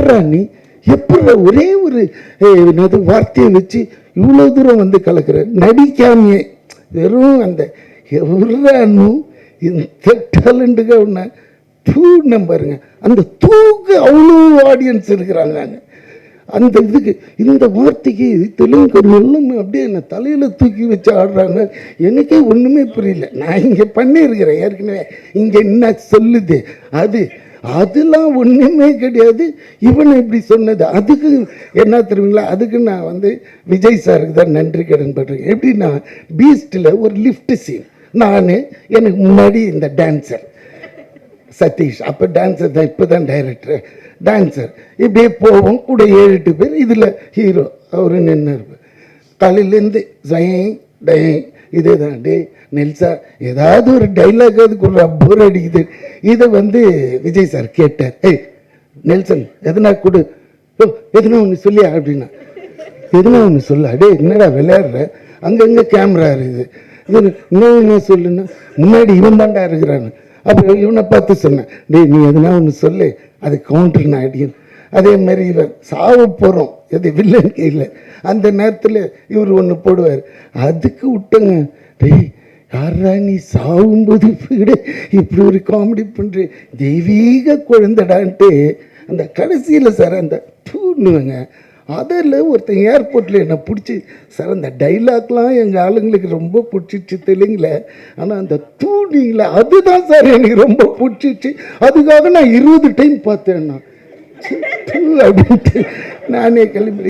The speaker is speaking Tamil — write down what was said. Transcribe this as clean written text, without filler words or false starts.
யாரா நீ, எப்படி ஒரே ஒரு வார்த்தையை வச்சு இவ்வளோ தூரம் வந்து கலக்கிற, நடிக்காமையே வெறும் அந்த எவ்வளோனும் இந்த டேலண்ட்டுக்கு ஒன்று தூண்ண பாருங்க. அந்த தூக்கு அவ்வளோ ஆடியன்ஸ் இருக்கிறாங்க. அந்த இதுக்கு இந்த வார்த்தைக்கு தெலுங்கு எல்லாமே அப்படியே என்னை தலையில் தூக்கி வச்சு ஆடுறாங்க. எனக்கே ஒன்றுமே புரியல. நான் இங்கே பண்ணியிருக்கிறேன் ஏற்கனவே, இங்கே என்ன சொல்லுது அதெல்லாம் ஒன்றுமே கிடையாது. இவனை இப்படி சொன்னது அதுக்கு என்ன தெரியுங்களா, அதுக்கு நான் வந்து விஜய் சாருக்கு தான் நன்றி கடன் பண்றேன். எப்படின்னா பீஸ்டில் ஒரு லிஃப்ட் சீன், நான் எனக்கு முன்னாடி இந்த டான்ஸர் சதீஷ், அப்போ டான்ஸர் தான், இப்போ தான் டைரக்டர், டான்ஸர் இப்படியே போவோம் கூட 7-8 பேர். இதில் ஹீரோ அவரு நின்று இருப்பார். காலையிலேருந்து இதே தான். டே நெல்சா ஏதாவது ஒரு டைலாக் அதுக்கு ஒரு போர் அடிக்குது. இதை வந்து விஜய் சார் கேட்டார், ஏய் நெல்சன் எதனா கொடு, எதுனா ஒன்று சொல்லியா அப்படின்னா, எதுனா ஒன்று சொல்ல, அடே என்னடா விளையாடுற, அங்கங்கே கேமரா இருக்குது, இன்னும் சொல்லுன்னா முன்னாடி இவன் தாண்டா இருக்கிறான்னு. அப்புறம் இவனை பார்த்து சொன்னேன், டே நீ எதுனா ஒன்று சொல்லு, அது கவுண்டர் நான் அடிக்கணும். அதே மாதிரி இவன் சாவ போகிறோம், எது வில்லன் கையில், அந்த நேரத்தில் இவர் ஒன்று போடுவார், அதுக்கு விட்டங்க. டேய் யாரா நீ சாகும்போது இப்படி ஒரு காமெடி பண்ணுற, தெய்வீக குழந்தைடான்ட்டு அந்த கடைசியில் சார் அந்த தூணுவங்க. அதில் ஒருத்தன் ஏர்போர்ட்டில் என்னை பிடிச்சி சார் அந்த டைலாக்லாம் எங்கள் ஆளுங்களுக்கு ரொம்ப பிடிச்சிச்சு தெலுங்கில், ஆனால் அந்த தூணிங்கள அதுதான் சார் எனக்கு ரொம்ப பிடிச்சிச்சு. அதுக்காக நான் 20 டைம் பார்த்தேன். நான் அப்படின்ட்டு நானே கிளம்பி